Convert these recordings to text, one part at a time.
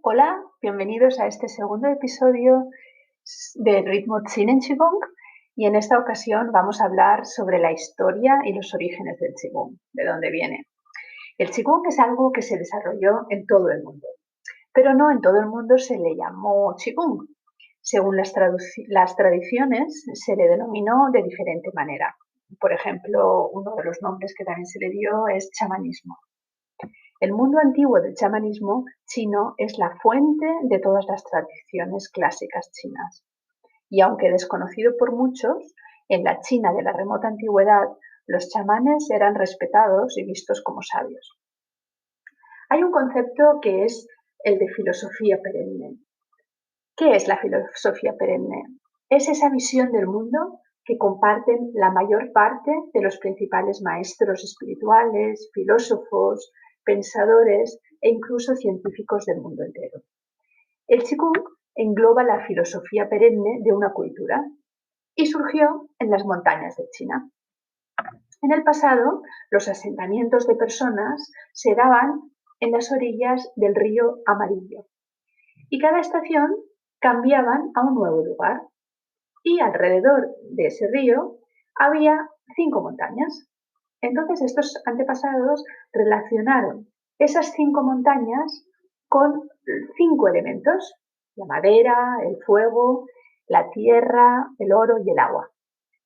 Hola, bienvenidos a este segundo episodio de Ritmo Tsinen Qigong y en esta ocasión vamos a hablar sobre la historia y los orígenes del Qigong, de dónde viene. El Qigong es algo que se desarrolló en todo el mundo, pero no en todo el mundo se le llamó Qigong. Según las tradiciones se le denominó de diferente manera. Por ejemplo, uno de los nombres que también se le dio es chamanismo. El mundo antiguo del chamanismo chino es la fuente de todas las tradiciones clásicas chinas. Y aunque desconocido por muchos, en la China de la remota antigüedad, los chamanes eran respetados y vistos como sabios. Hay un concepto que es el de filosofía perenne. ¿Qué es la filosofía perenne? Es esa visión del mundo que comparten la mayor parte de los principales maestros espirituales, filósofos, pensadores e incluso científicos del mundo entero. El Qigong engloba la filosofía perenne de una cultura y surgió en las montañas de China. En el pasado, los asentamientos de personas se daban en las orillas del río Amarillo y cada estación cambiaban a un nuevo lugar y alrededor de ese río había 5 montañas. Entonces estos antepasados relacionaron esas 5 montañas con 5 elementos: la madera, el fuego, la tierra, el oro y el agua.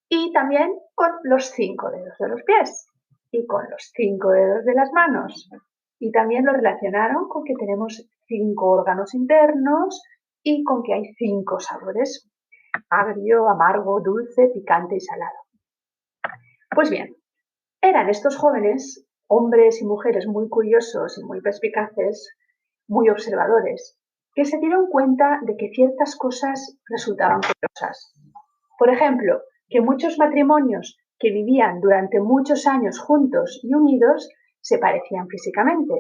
Y también con los 5 dedos de los pies y con los 5 dedos de las manos. Y también lo relacionaron con que tenemos 5 órganos internos y con que hay 5 sabores: agrio, amargo, dulce, picante y salado. Pues bien, eran estos jóvenes, hombres y mujeres muy curiosos y muy perspicaces, muy observadores, que se dieron cuenta de que ciertas cosas resultaban curiosas. Por ejemplo, que muchos matrimonios que vivían durante muchos años juntos y unidos se parecían físicamente,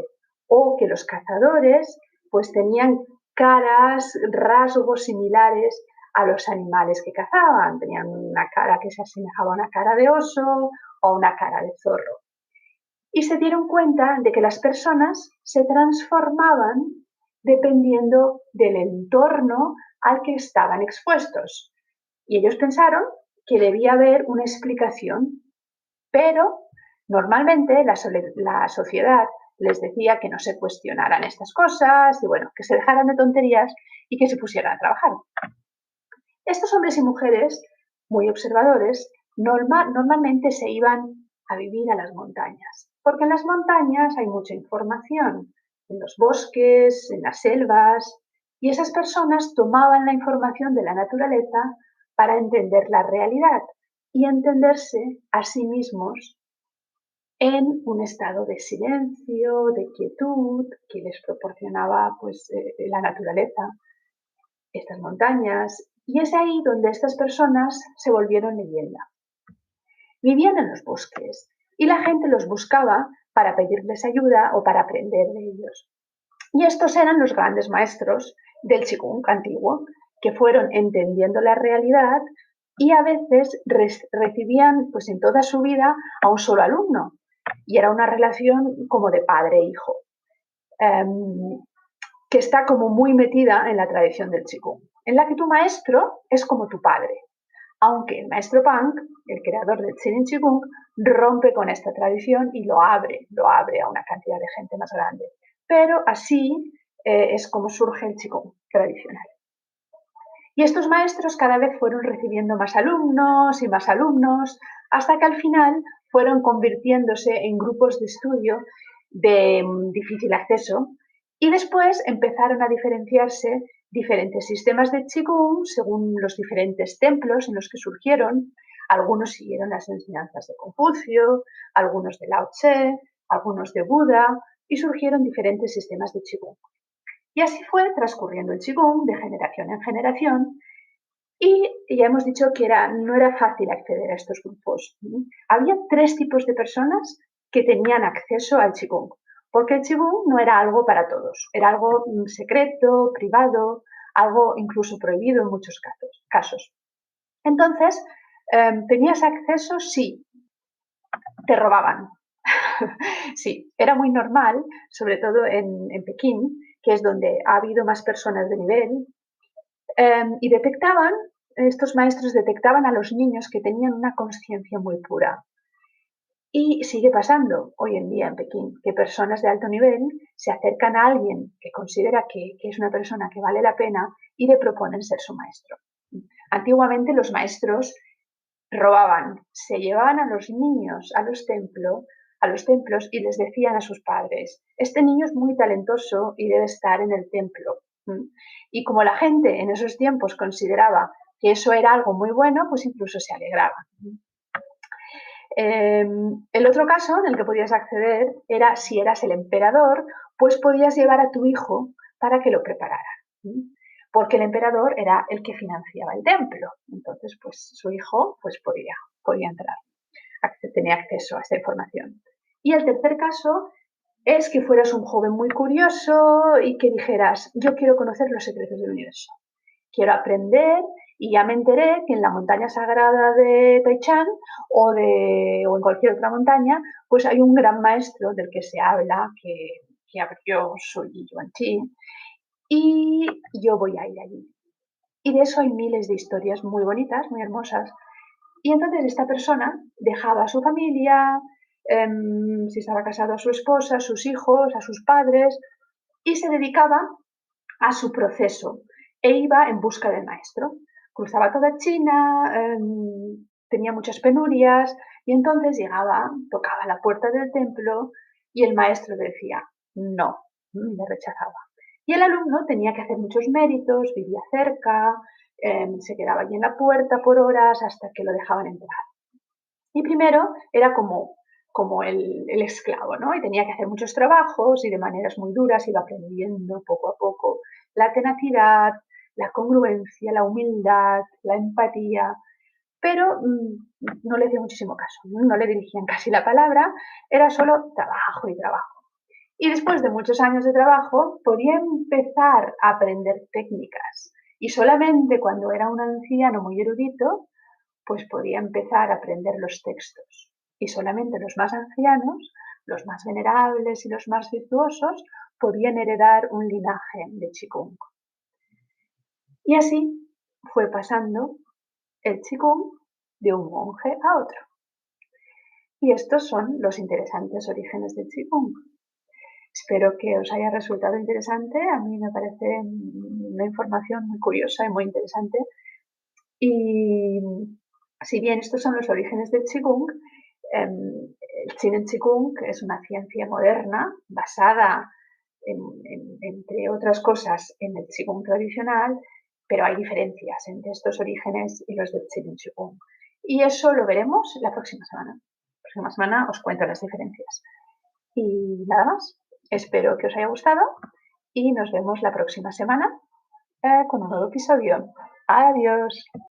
o que los cazadores pues tenían caras, rasgos similares a los animales que cazaban. Tenían una cara que se asemejaba a una cara de oso o una cara de zorro. Y se dieron cuenta de que las personas se transformaban dependiendo del entorno al que estaban expuestos. Y ellos pensaron que debía haber una explicación, pero normalmente la sociedad les decía que no se cuestionaran estas cosas y bueno, que se dejaran de tonterías y que se pusieran a trabajar. Estos hombres y mujeres, muy observadores, normalmente se iban a vivir a las montañas, porque en las montañas hay mucha información, en los bosques, en las selvas, y esas personas tomaban la información de la naturaleza para entender la realidad y entenderse a sí mismos en un estado de silencio, de quietud que les proporcionaba pues, la naturaleza, estas montañas, y es ahí donde estas personas se volvieron leyenda. Vivían en los bosques y la gente los buscaba para pedirles ayuda o para aprender de ellos. Y estos eran los grandes maestros del Qigong antiguo, que fueron entendiendo la realidad y a veces recibían pues en toda su vida a un solo alumno. Y era una relación como de padre-hijo, que está como muy metida en la tradición del Qigong, en la que tu maestro es como tu padre. Aunque el maestro Pang, el creador del Tsinen Qigong, rompe con esta tradición y lo abre a una cantidad de gente más grande. Pero así es como surge el Qigong tradicional. Y estos maestros cada vez fueron recibiendo más alumnos y más alumnos, hasta que al final fueron convirtiéndose en grupos de estudio de difícil acceso y después empezaron a diferenciarse diferentes sistemas de Qigong según los diferentes templos en los que surgieron. Algunos siguieron las enseñanzas de Confucio, algunos de Lao Tse, algunos de Buda, y surgieron diferentes sistemas de Qigong. Y así fue transcurriendo el Qigong de generación en generación. Y ya hemos dicho que no era fácil acceder a estos grupos. Había 3 tipos de personas que tenían acceso al Qigong, porque el Qigong no era algo para todos, era algo secreto, privado, algo incluso prohibido en muchos casos. Entonces, ¿tenías acceso? Sí, te robaban. Sí, era muy normal, sobre todo en Pekín, que es donde ha habido más personas de nivel, y estos maestros detectaban a los niños que tenían una conciencia muy pura. Y sigue pasando hoy en día en Pekín que personas de alto nivel se acercan a alguien que considera que es una persona que vale la pena y le proponen ser su maestro. Antiguamente los maestros robaban, se llevaban a los niños a los templos y les decían a sus padres, este niño es muy talentoso y debe estar en el templo. Y como la gente en esos tiempos consideraba que eso era algo muy bueno, pues incluso se alegraban. El otro caso en el que podías acceder era si eras el emperador, pues podías llevar a tu hijo para que lo preparara. Porque el emperador era el que financiaba el templo. Entonces, pues su hijo pues podía entrar, tenía acceso a esa información. Y el tercer caso es que fueras un joven muy curioso y que dijeras, yo quiero conocer los secretos del universo. Quiero aprender y ya me enteré que en la montaña sagrada de Taichan o en cualquier otra montaña, pues hay un gran maestro del que se habla, que abrió su Yuan-Chi, y yo voy a ir allí. Y de eso hay miles de historias muy bonitas, muy hermosas. Y entonces esta persona dejaba a su familia, si estaba casado a su esposa, a sus hijos, a sus padres, y se dedicaba a su proceso e iba en busca del maestro. Cruzaba toda China, tenía muchas penurias y entonces llegaba, tocaba la puerta del templo y el maestro decía no, le rechazaba. Y el alumno tenía que hacer muchos méritos, vivía cerca, se quedaba allí en la puerta por horas hasta que lo dejaban entrar. Y primero era como el esclavo, ¿no? Y tenía que hacer muchos trabajos y de maneras muy duras iba aprendiendo poco a poco la tenacidad, la congruencia, la humildad, la empatía, pero no le hacía muchísimo caso, no le dirigían casi la palabra, era solo trabajo y trabajo. Y después de muchos años de trabajo podía empezar a aprender técnicas y solamente cuando era un anciano muy erudito pues podía empezar a aprender los textos. Y solamente los más ancianos, los más venerables y los más virtuosos podían heredar un linaje de Qigong. Y así fue pasando el Qigong de un monje a otro. Y estos son los interesantes orígenes del Qigong. Espero que os haya resultado interesante. A mí me parece una información muy curiosa y muy interesante. Y si bien estos son los orígenes del Qigong, el Qin Qigong es una ciencia moderna basada, entre otras cosas, en el Qigong tradicional, pero hay diferencias entre estos orígenes y los del Qin Qigong. Y eso lo veremos la próxima semana. La próxima semana os cuento las diferencias. Y nada más. Espero que os haya gustado y nos vemos la próxima semana con un nuevo episodio. Adiós.